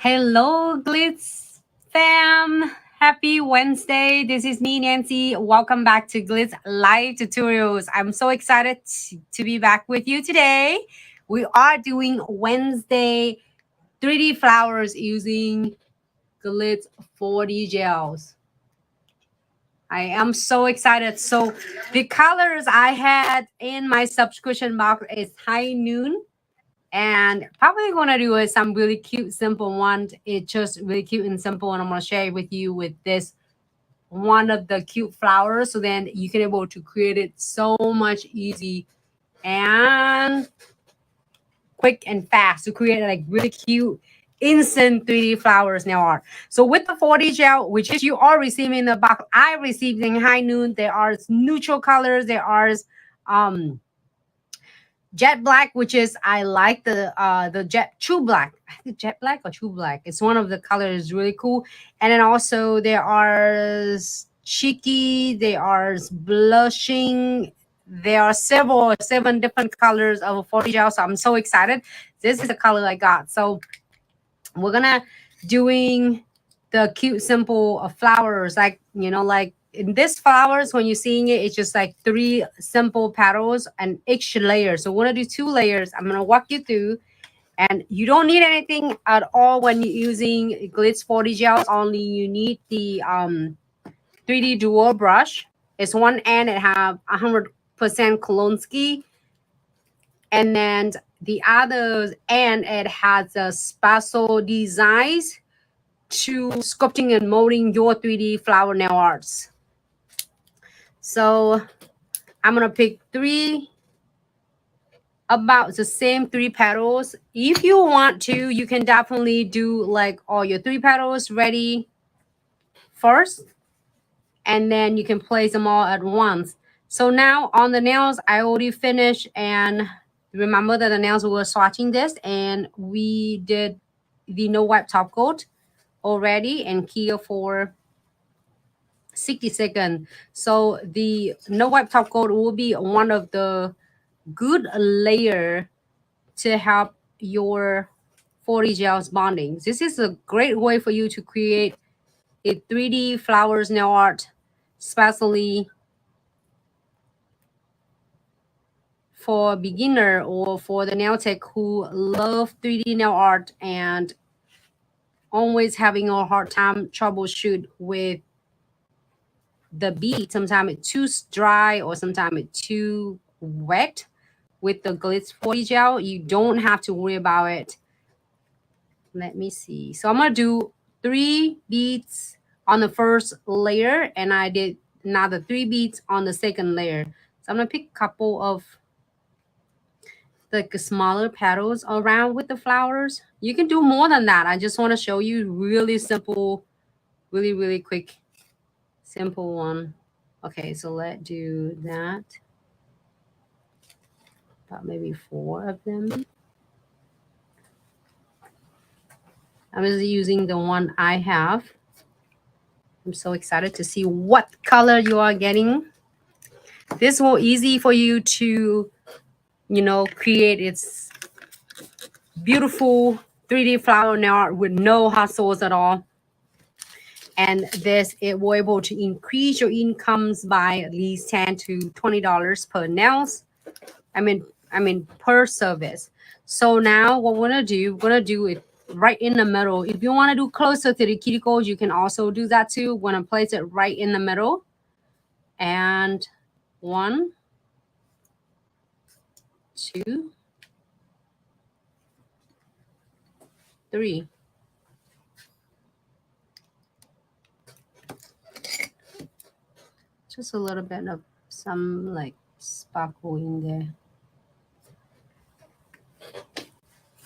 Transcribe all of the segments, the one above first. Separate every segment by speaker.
Speaker 1: Hello, Glitz fam. Happy Wednesday. This is me, Nancy. Welcome back to Glitz Live Tutorials. I'm so excited to be back with you today. We are doing Wednesday 3D flowers using Glitz 4D gels. I am so excited. So the colors I had in my subscription box is High Noon. And probably gonna do is some really cute, simple ones. It's just really cute and simple, and I'm gonna share it with you with this one of the cute flowers, so then you can able to create it so much easy and quick and fast to create like really cute instant 3D flowers now art. So with the 4D gel, which is you are receiving in the box, I received in High Noon. There are neutral colors. There are jet black, which is I like the jet true black. I think jet black or true black. It's one of the colors, really cool. And then also there are cheeky, there are blushing. There are seven different colors of a 40 gel. So I'm so excited. This is the color I got. So we're gonna doing the cute simple flowers, like like in this flowers, when you're seeing it, it's just like 3 simple petals and each layer. So we're gonna do 2 layers. I'm gonna walk you through, and you don't need anything at all when you're using Glitz 40 gels. Only you need the 3D dual brush. It's one end, it have 100% Kolonsky, and then the other end it has a special designs to sculpting and molding your 3D flower nail arts. So I'm gonna pick 3 about the same 3 petals. If you want to, you can definitely do like all your 3 petals ready first, and then you can place them all at once. So now on the nails, I already finished, and remember that the nails we were swatching this, and we did the no wipe top coat already and cure for 60 seconds. So the no wipe top coat will be one of the good layer to help your 40 gels bonding. This is a great way for you to create a 3D flowers nail art, especially for beginner or for the nail tech who love 3D nail art and always having a hard time troubleshoot with the bead. Sometimes it's too dry or sometimes it's too wet. With the Glitz 40 gel, you don't have to worry about it. Let me see. So I'm gonna do 3 beads on the first layer, and I did another 3 beads on the second layer. So I'm gonna pick a couple of like smaller petals around with the flowers. You can do more than that. I just want to show you really simple, really quick, simple one. Okay, so let's do that. About maybe 4 of them. I'm just using the one I have. I'm so excited to see what color you are getting. This will easy for you to, create its beautiful 3D flower nail art with no hassles at all. And this, it will able to increase your incomes by at least $10 to $20 per nails. I mean per service. So now what we're gonna do it right in the middle. If you want to do closer to the cuticles, you can also do that too. We're gonna place it right in the middle. And 1, 2, 3. Just a little bit of some like sparkle in there.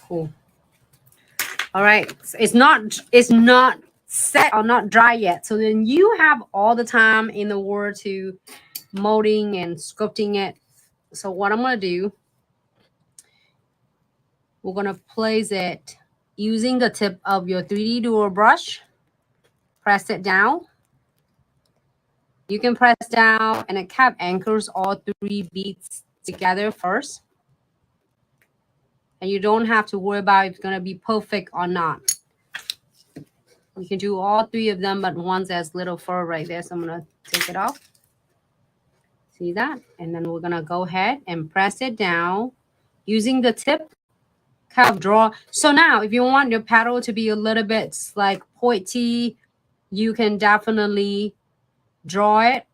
Speaker 1: Cool. All right, it's not set or not dry yet. So then you have all the time in the world to molding and sculpting it. So what I'm gonna do, we're gonna place it using the tip of your 3D dual brush. Press it down. You can press down, and it cap anchors all 3 beads together first. And you don't have to worry about if it's gonna be perfect or not. You can do all three of them, but one's has little fur right there. So I'm going to take it off. See that? And then we're going to go ahead and press it down using the tip, kind of draw. So now if you want your petal to be a little bit like pointy, you can definitely draw it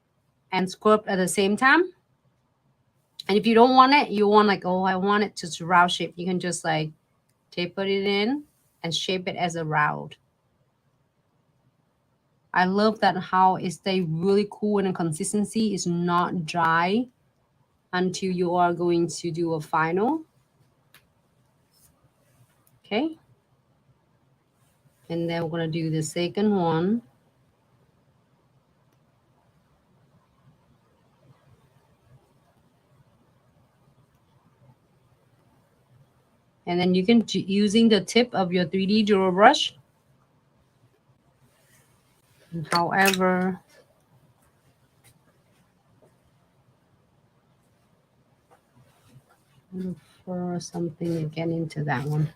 Speaker 1: and sculpt at the same time. And if you don't want it, you want like, oh, I want it to round shape, you can just like taper it in and shape it as a round. I love that how it stays really cool and the consistency is not dry until you are going to do a final. Okay. And then we're going to do the second one. And then you can, using the tip of your 3D Dual brush, however, look for something to get into that one.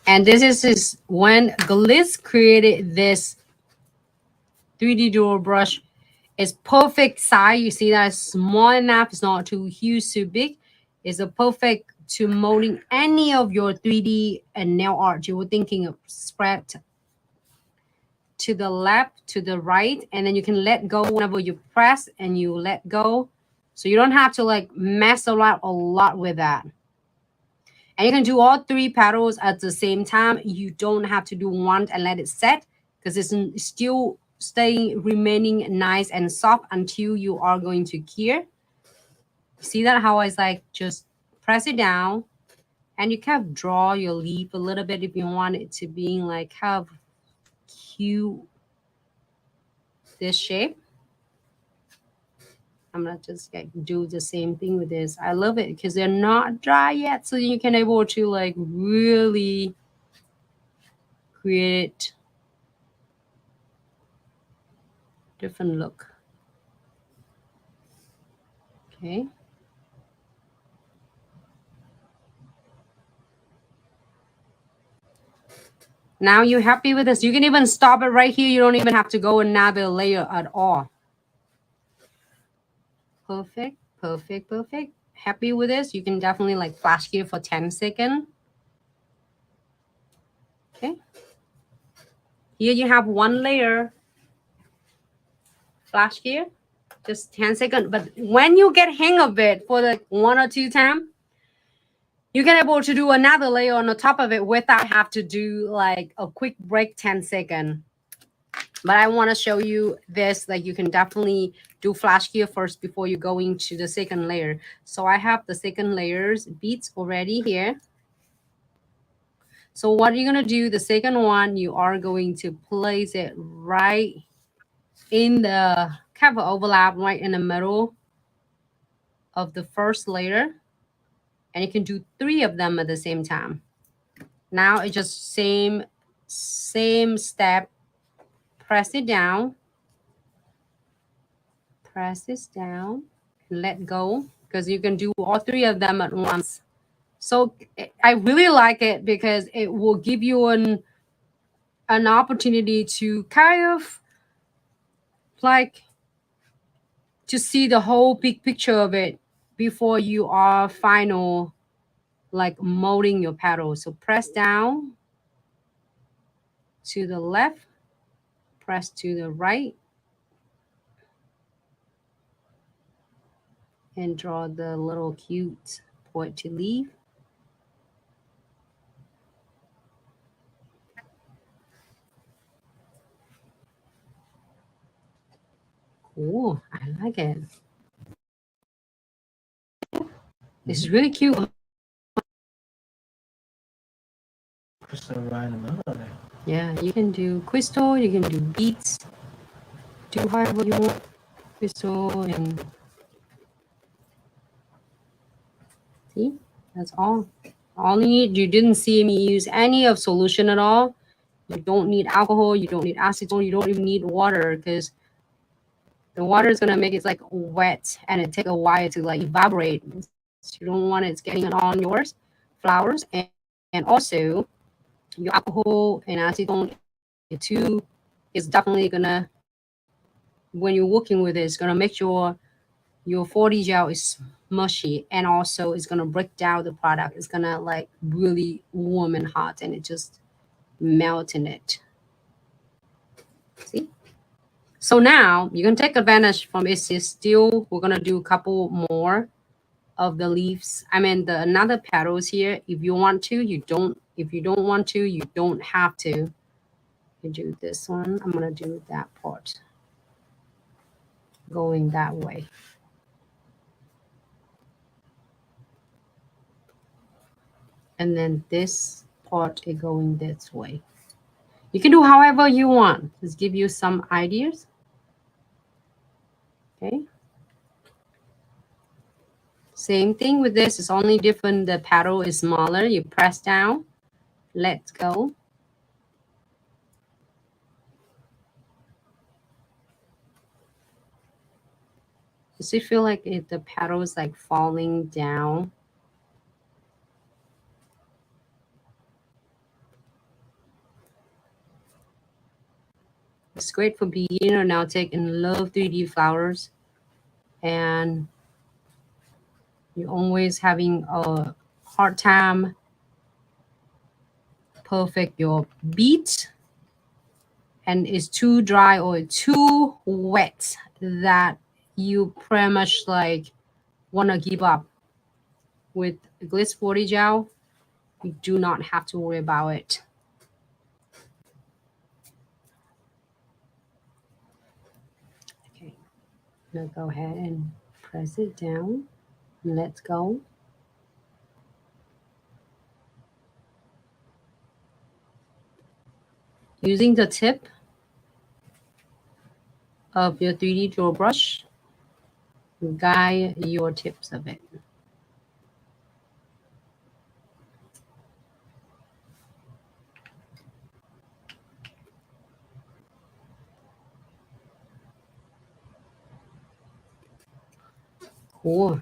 Speaker 1: And this is when Glitz created this 3D Dual brush. It's perfect size. You see that it's small enough. It's not too huge, too big. It's a perfect to molding any of your 3D and nail art. You were thinking of spread to the left, to the right, and then you can let go whenever you press and you let go. So you don't have to like mess around a lot with that. And you can do all three petals at the same time. You don't have to do one and let it set because it's still staying remaining nice and soft until you are going to cure. See that how it's like just press it down and you kind of draw your leaf a little bit if you want it to be like kind of cute this shape. I'm gonna just like do the same thing with this. I love it because they're not dry yet, so you can able to like really create different look. Okay. Now you're happy with this. You can even stop it right here. You don't even have to go another layer at all. Perfect, perfect, perfect. Happy with this. You can definitely like flash here for 10 seconds. Okay. Here you have one layer. Flash here, just 10 seconds. But when you get hang of it for like 1 or 2 times, you can able to do another layer on the top of it without have to do like a quick break 10 seconds. But I want to show you this, like you can definitely do flash here first before you go into the second layer. So I have the second layers beads already here. So what you're going to do, the second one, you are going to place it right in the kind of overlap right in the middle of the first layer. And you can do 3 of them at the same time. Now it's just same step. Press it down. Press this down. And let go. Because you can do all 3 of them at once. So I really like it because it will give you an opportunity to kind of like to see the whole big picture of it before you are final like molding your petal. So press down to the left, press to the right, and draw the little cute pointy leaf. Cool, I like it. It's really cute.
Speaker 2: Crystal right in the middle of there.
Speaker 1: Yeah, you can do crystal, you can do beads, do however you want. Crystal and see, that's all. All you need, you didn't see me use any of solution at all. You don't need alcohol, you don't need acetone, you don't even need water because The water is gonna make it like wet, and it take a while to like evaporate. So you don't want it getting on yours flowers, and also your alcohol and acetone, it too is definitely gonna, when you're working with it, it's gonna make your 40 gel is mushy, and also it's gonna break down the product. It's gonna like really warm and hot, and it just melt in it. See? So now you can take advantage from it. Still, we're gonna do a couple more of the leaves. I mean the another petals here. If you want to, you don't. If you don't want to, you don't have to. You do this one. I'm gonna do that part going that way. And then this part is going this way. You can do however you want. Just give you some ideas. Okay. Same thing with this. It's only different. The paddle is smaller. You press down. Let go. Does it feel like the paddle is like falling down? It's great for beginner now taking love 3D flowers, and you're always having a hard time perfect your beat, and it's too dry or too wet that you pretty much like want to give up. With Glitz 40 gel, you do not have to worry about it. Okay, now go ahead and press it down. Let's go. Using the tip of your 3D draw brush, guide your tips of it. Cool.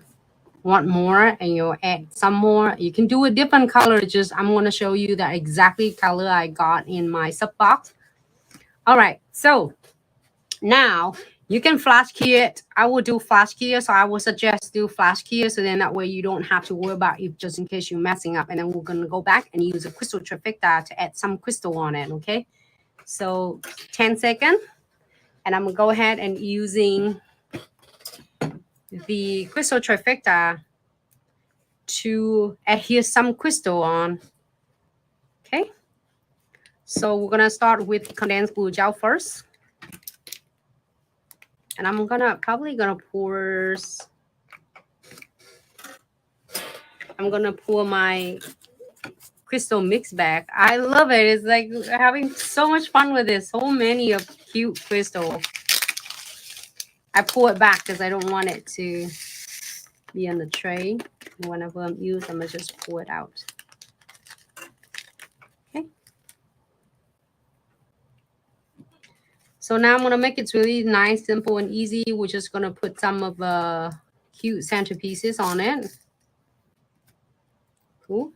Speaker 1: Want more and you add some more, you can do a different color. Just I'm going to show you the exactly color I got in my sub box. All right, so now you can flash key it. I will do flash key, so I will suggest do flash key, so then that way you don't have to worry about it just in case you're messing up. And then we're going to go back and use a crystal trifecta to add some crystal on it. Okay, so 10 seconds, and I'm going to go ahead and using the crystal trifecta to adhere some crystal on. Okay, so we're gonna start with condensed glue gel first, and I'm probably gonna pour. I'm gonna pour my crystal mix bag. I love it. It's like having so much fun with this. So many of cute crystal. I pull it back because I don't want it to be on the tray. Whenever I'm used, I'm gonna just pull it out. Okay. So now I'm gonna make it really nice, simple, and easy. We're just gonna put some of the cute centerpieces on it. Cool.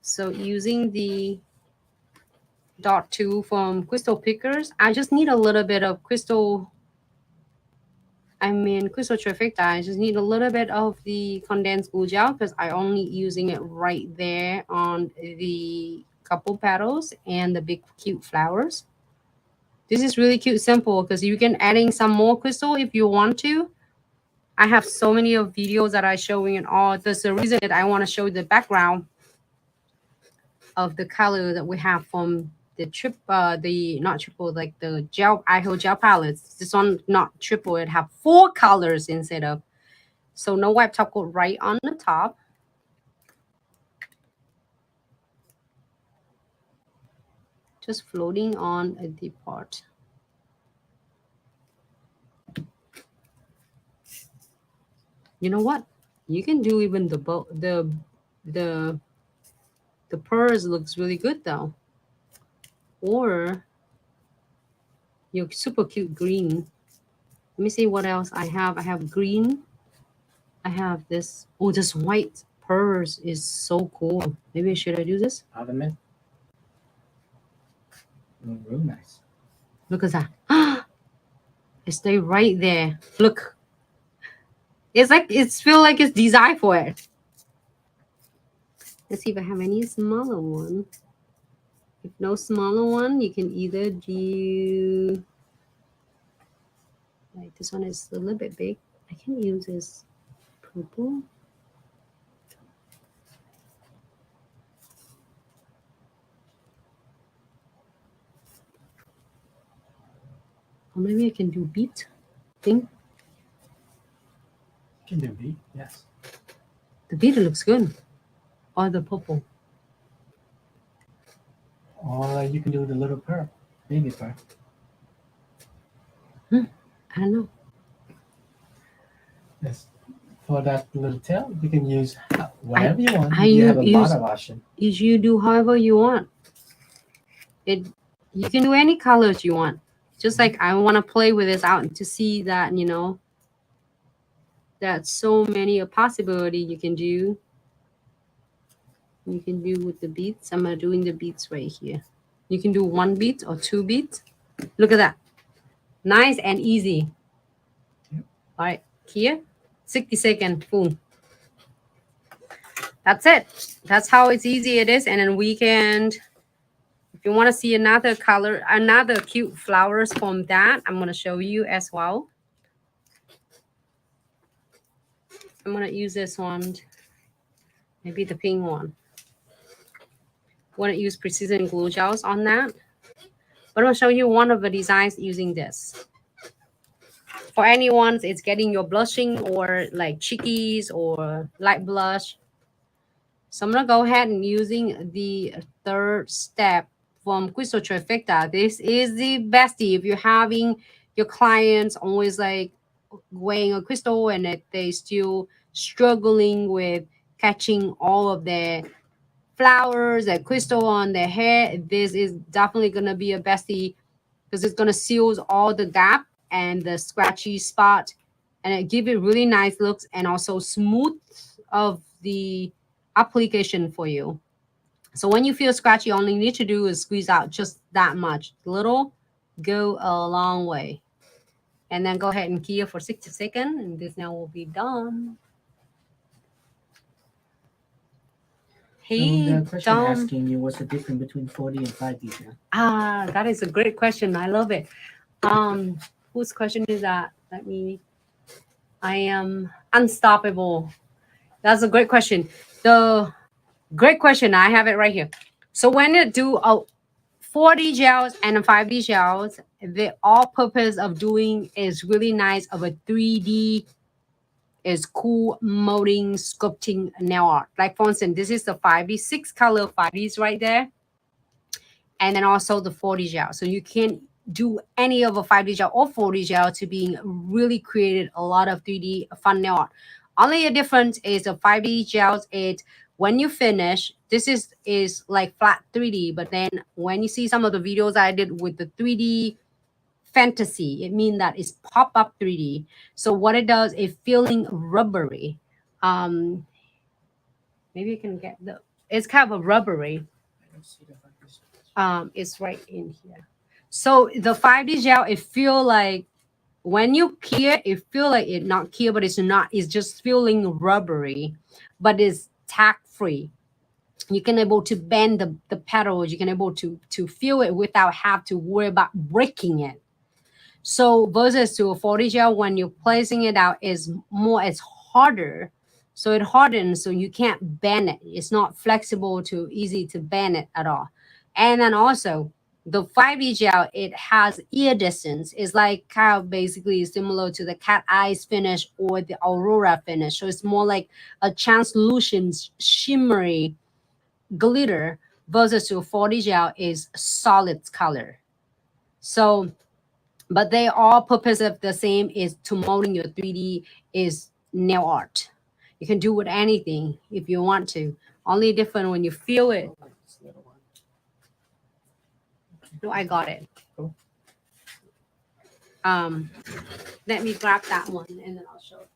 Speaker 1: So using the dot tool from Crystal Pickers, I just need a little bit of crystal trifecta. I just need a little bit of the condensed glue gel because I only using it right there on the couple petals and the big cute flowers. This is really cute, simple, because you can adding some more crystal if you want to. I have so many of videos that I showing it all. That's the reason that I want to show the background of the color that we have from the not triple, like the gel IHO gel palettes. This one not triple, it have 4 colors instead of. So no white top coat right on the top. Just floating on a deep part. You know what? You can do even the pearls looks really good though. Or your super cute green. Let me see what else I have. I have green. I have this. Oh, this white purse is so cool. Maybe should I do this?
Speaker 2: Ottoman. Real nice.
Speaker 1: Look at that. It stay right there. Look. It's like it's feel like it's designed for it. Let's see if I have any smaller one. If no smaller one, you can either do like this one is a little bit big. I can use this purple. Or maybe I can do beat thing.
Speaker 2: You can do beat, yes.
Speaker 1: The beat looks good. Or the purple.
Speaker 2: Or you can do the little pearl, baby pearl.
Speaker 1: I don't know.
Speaker 2: Yes. For that little tail, you can use whatever you want.
Speaker 1: I
Speaker 2: You have a
Speaker 1: use-
Speaker 2: bottom option.
Speaker 1: You do however you want. You can do any colors you want. Just like I want to play with this out to see that, you know, that so many a possibility you can do. You can do with the beats. I'm doing the beats right here. You can do 1 beat or 2 beats. Look at that. Nice and easy.
Speaker 2: Yep.
Speaker 1: All right, here, 60-second, boom. That's it. That's how it's easy it is. And then weekend, if you want to see another color, another cute flowers from that, I'm going to show you as well. I'm going to use this one, maybe the pink one. Want to use precision glue gels on that. But I'm going to show you one of the designs using this. For anyone, it's getting your blushing or like cheekies or light blush. So I'm going to go ahead and using the third step from Crystal Trifecta. This is the bestie. If you're having your clients always like weighing a crystal and that they still struggling with catching all of their flowers, that crystal on their hair, this is definitely going to be a bestie because it's going to seal all the gap and the scratchy spot, and it give it really nice looks and also smooth of the application for you. So when you feel scratchy, all you need to do is squeeze out just that much. Little go a long way. And then go ahead and key it for 60 seconds, and this now will be done. Hey,
Speaker 2: So the question
Speaker 1: Tom.
Speaker 2: asking you what's the difference between 4D and 5D gel?
Speaker 1: That is a great question. I love it. Whose question is that? I am unstoppable. That's a great question. The great question. I have it right here. So when you do a 4D gels and a 5D gels, the all purpose of doing is really nice of a 3D is cool molding, sculpting nail art. Like for instance, this is the 5D, 6 color 5Ds right there. And then also the 4D gel. So you can do any of a 5D gel or 4D gel to being really created a lot of 3D fun nail art. Only a difference is the 5D gels, when you finish, this is like flat 3D, but then when you see some of the videos I did with the 3D fantasy, it means that it's pop-up 3D. So what it does is feeling rubbery. Maybe you can get it's kind of a rubbery. It's right in here. So the 5D gel, it feel like when you key it feel like it not key, but it's not. It's just feeling rubbery, but it's tack free. You can able to bend the petals. You can able to feel it without have to worry about breaking it. So versus to a 4D gel, when you're placing it out, it's harder. So it hardens, so you can't bend it. It's not flexible to easy to bend it at all. And then also the 5D gel, it has iridescence. It's like kind of basically similar to the cat eyes finish or the aurora finish. So it's more like a translucent, shimmery glitter versus to a 4D gel is solid color. So but they all purpose of the same is to molding your 3D is nail art. You can do with anything if you want to. Only different when you feel it. No, I got it.
Speaker 2: Cool.
Speaker 1: Let me grab that one and then I'll show.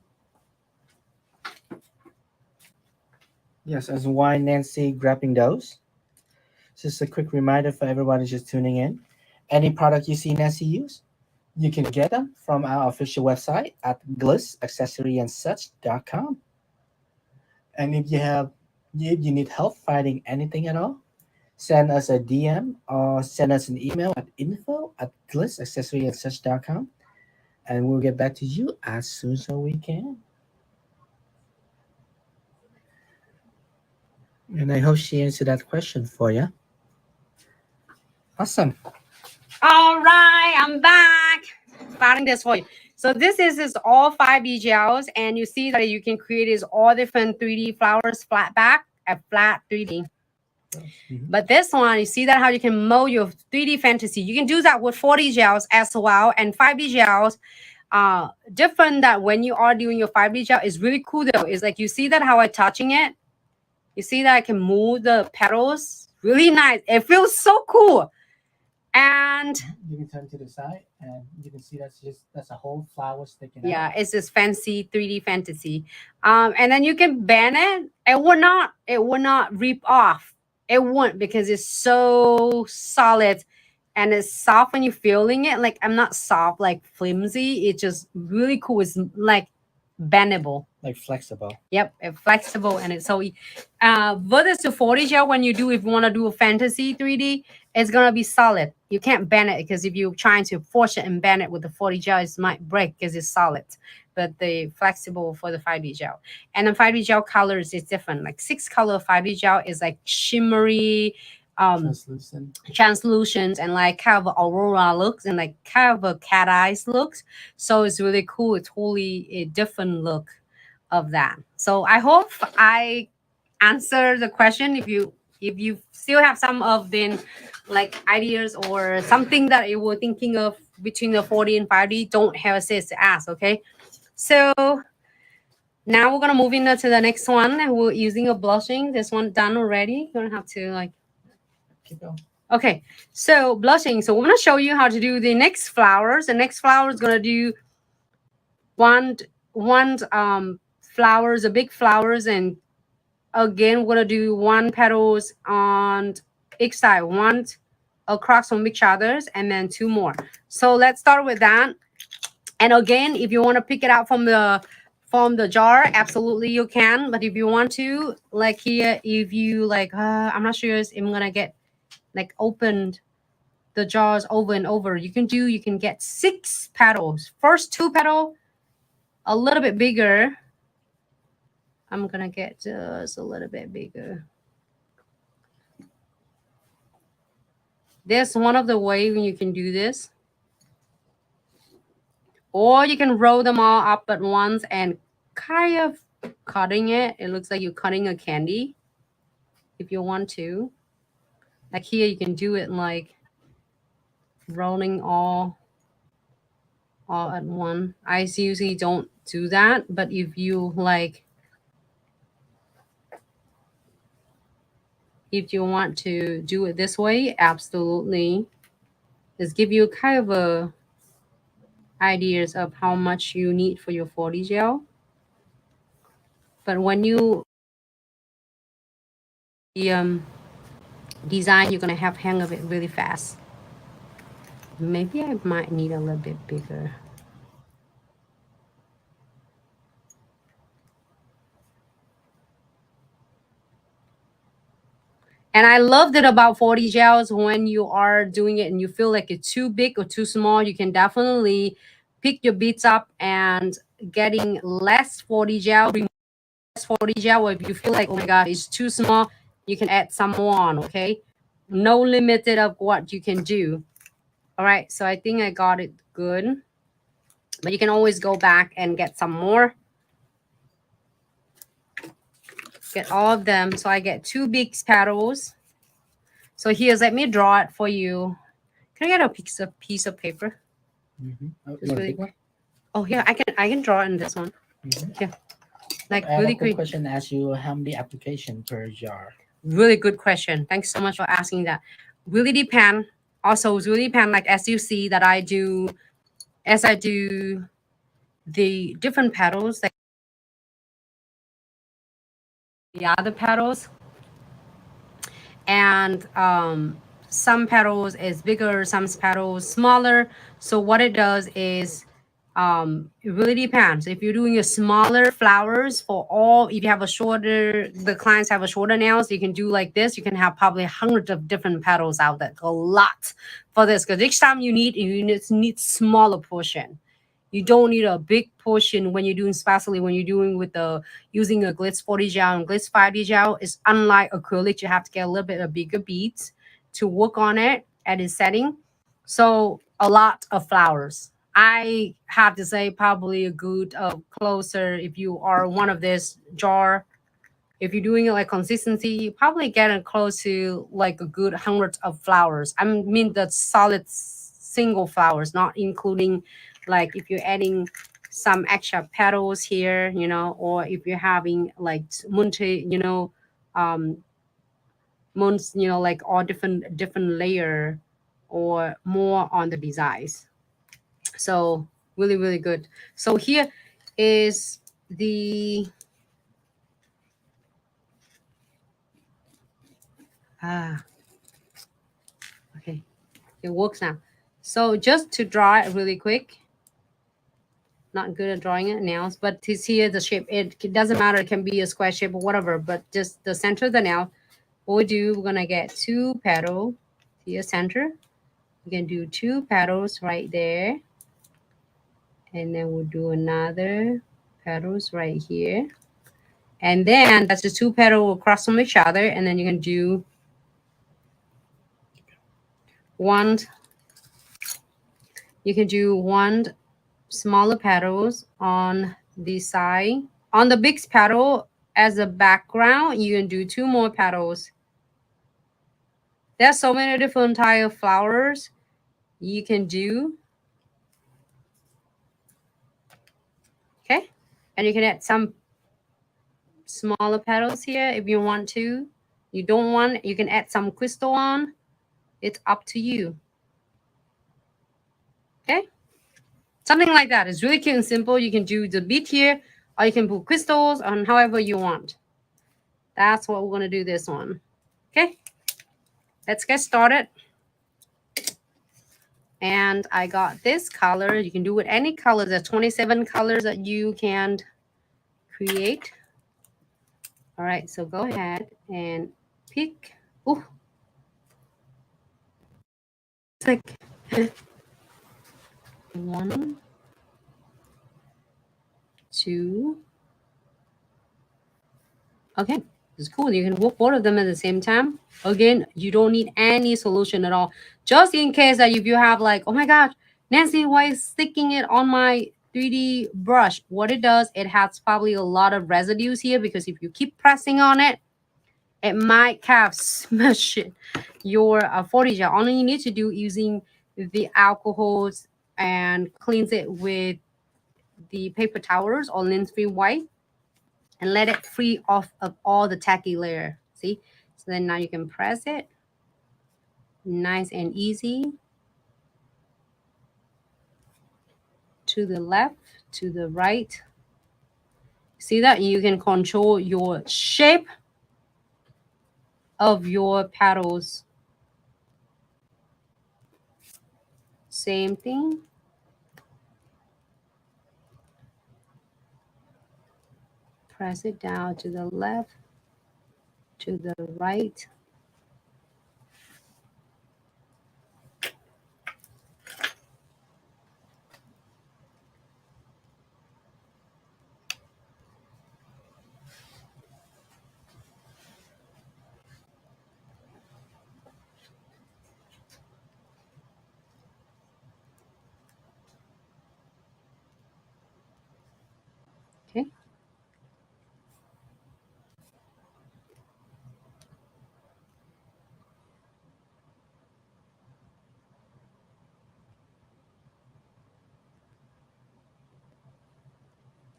Speaker 3: Yes, as why Nancy grabbing those. Just a quick reminder for everybody just tuning in. Any product you see Nancy use, you can get them from our official website at glitzaccessoryandsuch.com. And if you need help finding anything at all, send us a DM or send us an email at info@glitzaccessoryandsuch.com, and we'll get back to you as soon as we can. And I hope she answered that question for you. Awesome.
Speaker 1: All right, I'm back. Starting this for you. So this is all 5D gels, and you see that you can create is all different 3D flowers, flat back, and flat 3D. But this one, you see that how you can mold your 3D fantasy. You can do that with 4D gels as well, and 5D gels. Different that when you are doing your 5D gel is really cool though. Is like you see that how I touching it. You see that I can move the petals. Really nice. It feels so cool. And
Speaker 2: You can turn to the side, and you can see that's a whole flower sticking out.
Speaker 1: yeah, it's this fancy 3D fantasy. And then you can bend it. It will not rip off. It won't, because it's so solid and it's soft when you're feeling it. Like I'm not soft, like flimsy. It's just really cool. It's like bendable.
Speaker 3: Like flexible.
Speaker 1: Yep, it's flexible, and it's so versus to 40 gel, when you do, if you want to do a fantasy 3D, it's gonna be solid. You can't bend it, because if you're trying to force it and bend it with the 40 gel, it might break because it's solid. But the flexible for the 5D gel, and the 5D gel colors is different. Like 6 color 5D gel is like shimmery, translucent, and like kind of aurora looks, and like kind of a cat eyes looks. So it's really cool. It's totally a different look of that. So I hope I answered the question. If you still have some of the like ideas or something that you were thinking of between the 40 and 5D, don't hesitate to ask. Okay, so now we're gonna move into the next one, and we're using a blushing. This one done already. You don't have to like
Speaker 2: Keep going.
Speaker 1: okay, so blushing. So we're gonna show you how to do the next flowers. The next flower is gonna do one flowers, the big flowers, and again we're gonna do one petals on each side, one across from each others, and then 2 more. So let's start with that. And again, if you want to pick it out from the jar, absolutely you can. But if you want to, like here, if you like, I'm not sure if I'm gonna get like opened the jars over and over. You can get 6 petals. First 2 petal, a little bit bigger. I'm gonna get just a little bit bigger. There's one of the way when you can do this. Or you can roll them all up at once and kind of cutting it. It looks like you're cutting a candy if you want to. Like here, you can do it like rolling all at one. I usually don't do that, but if you like, if you want to do it this way, absolutely. Just give you kind of a ideas of how much you need for your 40 gel. But when you design, you're gonna have hang of it really fast. Maybe I might need a little bit bigger. And I loved it about 40 gels. When you are doing it and you feel like it's too big or too small, you can definitely pick your beads up and getting less 40 gel, less 40 gel. Or if you feel like, oh my God, it's too small, you can add some more on, okay? No limited of what you can do. All right, so I think I got it good. But you can always go back and get some more. Get all of them. So I get 2 big petals. So here's, let me draw it for you. Can I get a piece of paper? Really quick. Oh yeah, I can draw in this one. Yeah, like
Speaker 3: I have
Speaker 1: really
Speaker 3: a quick
Speaker 1: quick.
Speaker 3: question to ask you: how many application per jar?
Speaker 1: Really good question. Thanks so much for asking that. Really depend. Also, it's really depend. Like as you see that I do as I do the different petals, like the other petals, and some petals is bigger, some petals smaller. So what it does is it really depends. If you're doing a smaller flowers for all, if you have a shorter, the clients have a shorter nails, you can do like this. You can have probably hundreds of different petals out there, a lot for this, because each time you need smaller portion. You don't need a big portion when you're doing, especially when you're doing with the using a Glitz 40 gel and Glitz 5D gel. Is unlike acrylic, you have to get a little bit of bigger beads to work on it at its setting. So a lot of flowers. I have to say probably a good closer, if you are one of this jar, if you're doing it like consistency, you probably getting close to like a good 100 of flowers. I mean the solid single flowers, not including like if you're adding some extra petals here, you know, or if you're having like multi, you know, months, you know, like all different layer or more on the designs. So really, really good. So here is the okay, it works now. So just to draw it really quick, not good at drawing it nails, but to see the shape, it doesn't matter, it can be a square shape or whatever, but just the center of the nail. What we do, we're gonna get 2 petals to your center. You can do 2 petals right there, and then we'll do another petals right here, and then that's the 2 petals across from each other, and then you can do one. You can do 1 smaller petals on the side. On the big petal as a background, you can do 2 more petals. There's so many different type of flowers you can do. Okay, and you can add some smaller petals here if you want to. You don't want, you can add some crystal on. It's up to you. Okay, something like that. It's really cute and simple. You can do the bead here, or you can put crystals on however you want. That's what we're going to do this one. Okay, let's get started. And I got this color. You can do with any color. There's 27 colors that you can create. All right, so go ahead and pick. Oh, it's like 1, 2. Okay, it's cool. You can work both of them at the same time. Again, you don't need any solution at all. Just in case that if you have like, oh my gosh, Nancy, why is sticking it on my 3D brush? What it does, it has probably a lot of residues here, because if you keep pressing on it, it might have smashed your 40 gel. All you need to do using the alcohols and cleanse it with the paper towels or lint-free white, and let it free off of all the tacky layer. See? So then now you can press it. Nice and easy. To the left, to the right. See that? You can control your shape of your petals. Same thing. Press it down to the left, to the right. Okay.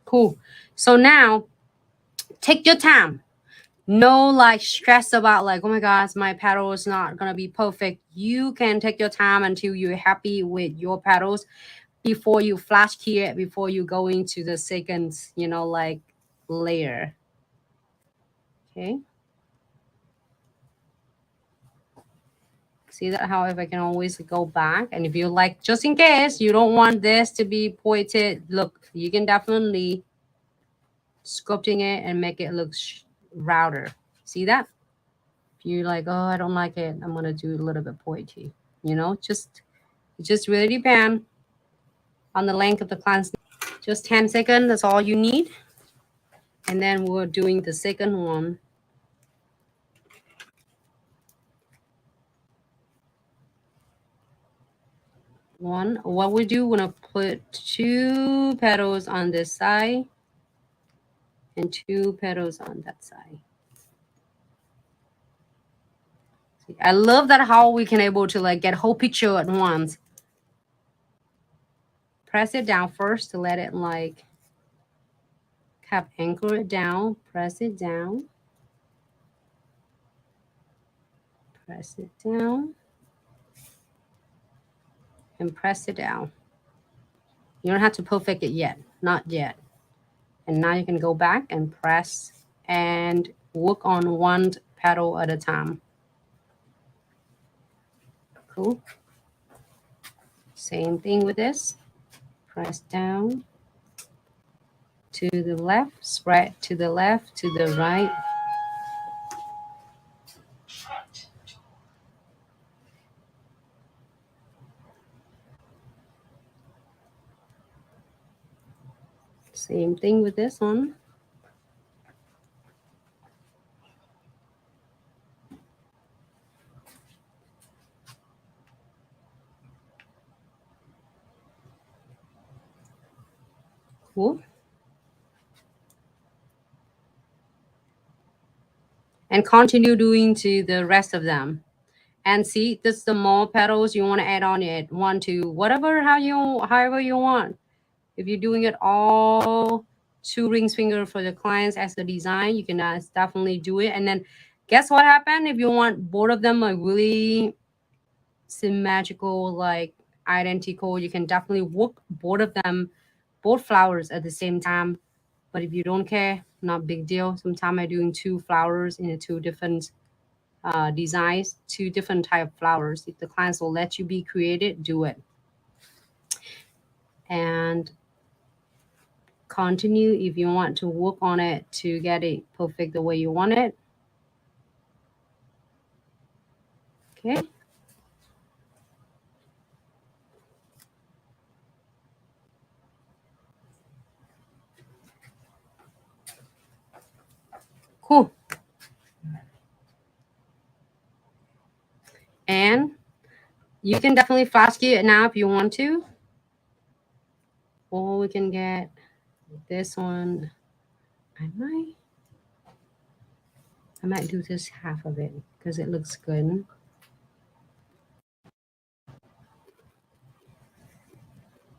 Speaker 1: Cool. So now take your time. No like stress about like, oh my gosh, my petal is not gonna be perfect. You can take your time until you're happy with your petals. before you flash key it, before you go into the second, you know, like layer. Okay. See that how if I can always go back, and if you like, just in case you don't want this to be pointed, look, you can definitely sculpting it and make it look rounder. See that? If you're like, oh, I don't like it, I'm gonna do a little bit pointy. You know, it just really depends on the length of the client's. Just 10 seconds, that's all you need. And then we're doing the second one. What we do, we're gonna put 2 petals on this side and 2 petals on that side. See, I love that how we can able to like get whole picture at once. Press it down first to let it like anchor it down. Press it down. Press it down. And press it down. You don't have to perfect it yet. Not yet. And now you can go back and press and work on one petal at a time. Cool. Same thing with this. Press down to the left, spread to the left, to the right. Same thing with this one. Cool. And continue doing to the rest of them. And see, this the more petals you want to add on it. 1, 2, whatever, however you want. If you're doing it all 2 rings finger for the clients as the design, you can definitely do it. And then guess what happened? If you want both of them like really symmetrical, like identical, you can definitely work both of them, both flowers at the same time. But if you don't care, not big deal. Sometimes I'm doing 2 flowers in 2 different designs, 2 different type of flowers. If the clients will let you be creative, do it. And continue if you want to work on it to get it perfect the way you want it. Okay. Cool. And you can definitely flash key it now if you want to. Or we can get this one. I might do this half of it because it looks good.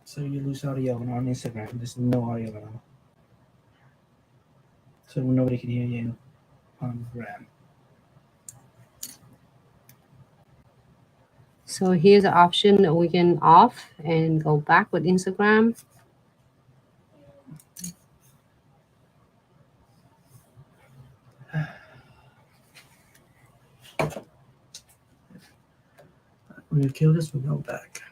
Speaker 3: So you lose audio on Instagram. There's no audio at all. So nobody can hear you on Gram.
Speaker 1: So here's the option that we can off and go back with Instagram.
Speaker 3: When you kill this, we go back.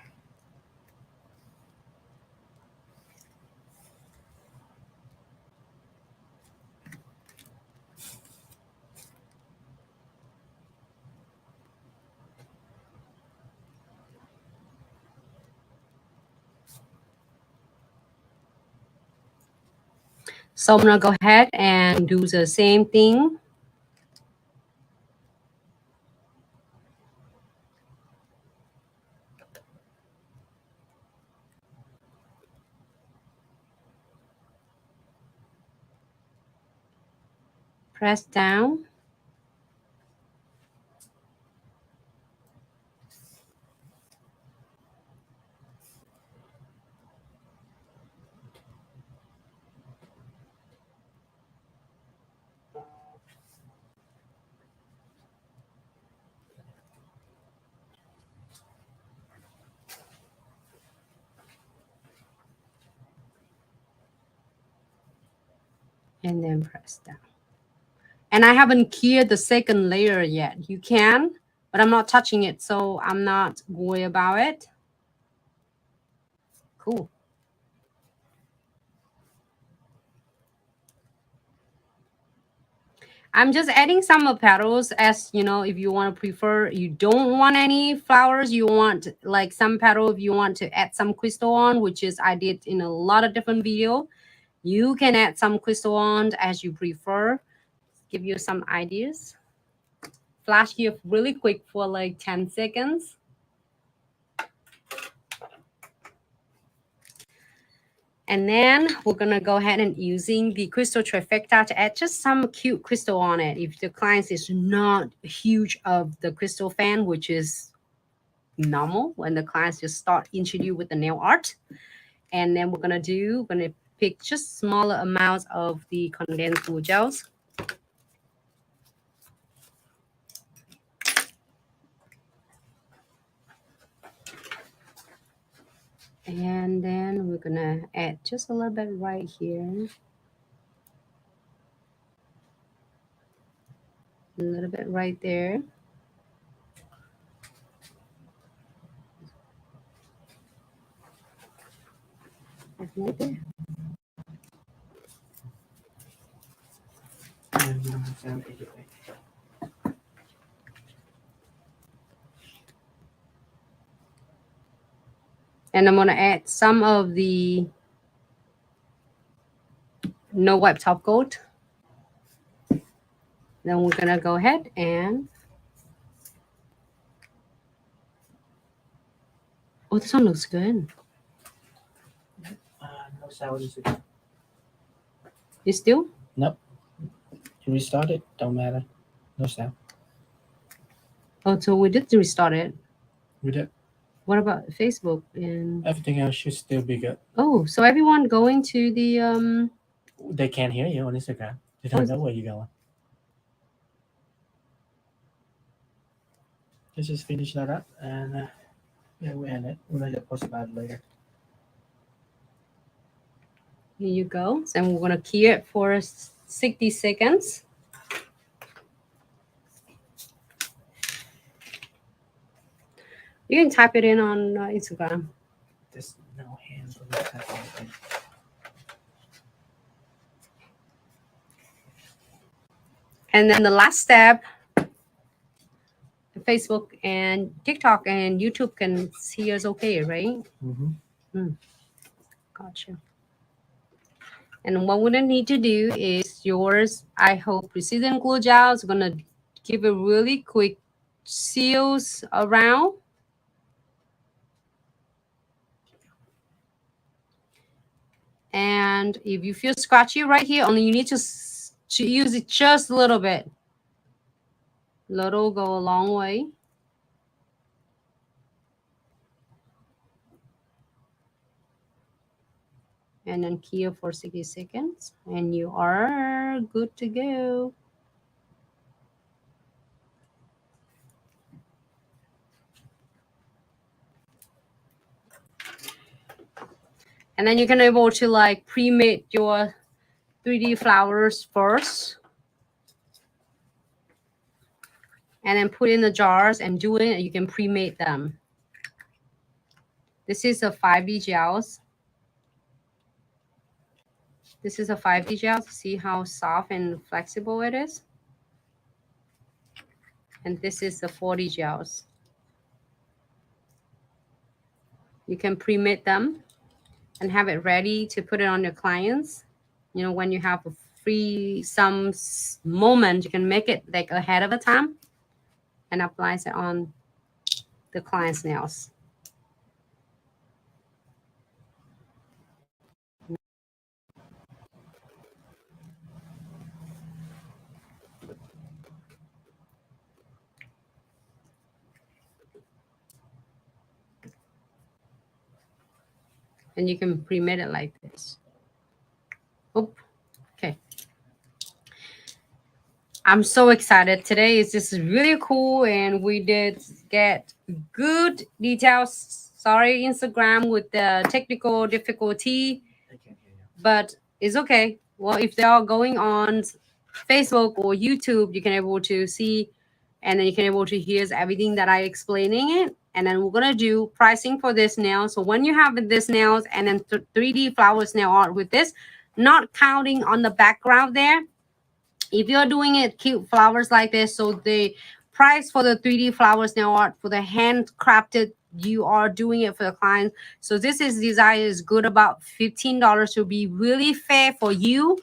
Speaker 1: So I'm gonna go ahead and do the same thing. Press down. And then press down. And I haven't cleared the second layer yet. You can, but I'm not touching it, so I'm not worried about it. Cool. I'm just adding some petals, as you know, if you want to prefer, you don't want any flowers, you want like some petal, if you want to add some crystal on, which is I did in a lot of different video. You can add some crystal on as you prefer. Give you some ideas. Flash here really quick for like 10 seconds. And then we're going to go ahead and using the crystal trifecta to add just some cute crystal on it. If the client is not huge of the crystal fan, which is normal when the clients just start introduce with the nail art. And then we're going to pick just smaller amounts of the condensed wood gels. And then we're going to add just a little bit right here. A little bit right there. Right there. And I'm going to add some of the no wipe top coat. Then we're going to go ahead and... Oh, this one looks good.
Speaker 3: No sour.
Speaker 1: You still?
Speaker 3: Nope. You restart it. Don't matter. No sound.
Speaker 1: Oh, so we did restart it.
Speaker 3: We did.
Speaker 1: What about Facebook and
Speaker 3: Everything else should still be good.
Speaker 1: Oh, so everyone going to the
Speaker 3: They can't hear you on Instagram. They don't know where you're going. Let's just finish that up and yeah, we end it. We'll make a post about it later.
Speaker 1: Here you go. So we're gonna key it for 60 seconds. You can type it in on Instagram.
Speaker 3: There's no hands on this type of thing.
Speaker 1: And then the last step, Facebook and TikTok and YouTube can see us okay, right?
Speaker 3: Mm-hmm.
Speaker 1: Gotcha. And what we're gonna need to do is yours, I hope, Precision Glue Gel is gonna give a really quick seals around. And if you feel scratchy right here, only you need to use it just a little bit. Little go a long way. And then key for 60 seconds. And you are good to go. And then you can able to like pre-made your 3D flowers first. And then put in the jars and do it. You can pre-made them. This is a 5D gels. This is a 5D gel. See how soft and flexible it is. And this is the 4D gels. You can pre-made them and have it ready to put it on your clients. You know, when you have a free some moment, you can make it like ahead of a time and apply it on the client's nails. And you can pre-made it like this. Oh, okay. I'm so excited. Today is just really cool and we did get good details. Sorry, Instagram with the technical difficulty, but it's okay. well, if they are going on Facebook or YouTube, you can able to see, and then you can able to hear everything that I explaining it. And then we're gonna do pricing for this nail. So when you have this nails and then 3D flowers nail art with this, not counting on the background there. If you're doing it cute flowers like this, so the price for the 3D flowers nail art for the handcrafted, you are doing it for the clients. So this is design is good about $15 to be really fair for you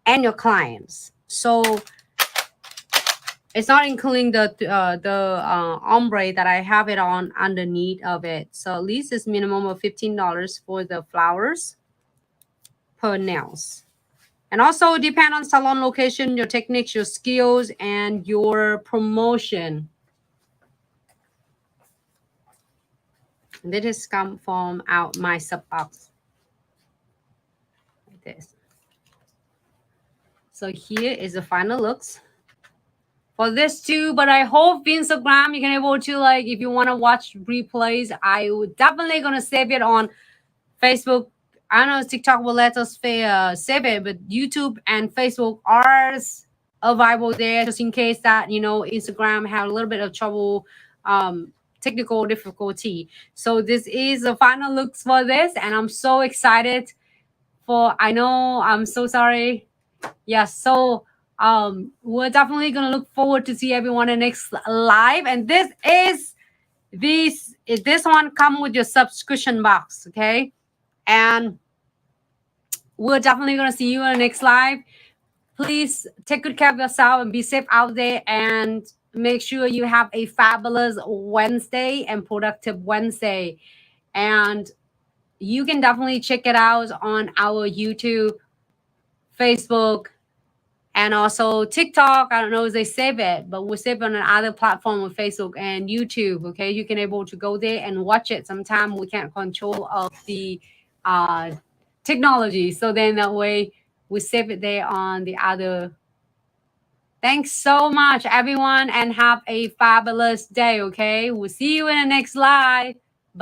Speaker 1: and your clients. So it's not including the ombre that I have it on underneath of it. So at least it's minimum of $15 for the flowers per nails. And also depend on salon location, your techniques, your skills, and your promotion. And this has come from out my sub box. Like this. So here is the final looks for this too. But I hope Instagram you can able to, like, if you want to watch replays, I would definitely gonna save it on Facebook. I don't know if TikTok will let us save it, but YouTube and Facebook are available there just in case that, you know, Instagram have a little bit of trouble, technical difficulty. So this is the final looks for this, and I'm so excited for, I know, I'm so sorry. Yes, so we're definitely gonna look forward to see everyone in the next live. And this one come with your subscription box, okay? And we're definitely going to see you in the next live. Please take good care of yourself and be safe out there. And make sure you have a fabulous Wednesday and productive Wednesday. And you can definitely check it out on our YouTube, Facebook, and also TikTok. I don't know if they save it, but we'll save it on another platform with Facebook and YouTube. Okay, you can able to go there and watch it. Sometimes we can't control of the technology, so then that way we save it there on the other. Thanks so much, everyone, and have a fabulous day. Okay, we'll see you in the next live.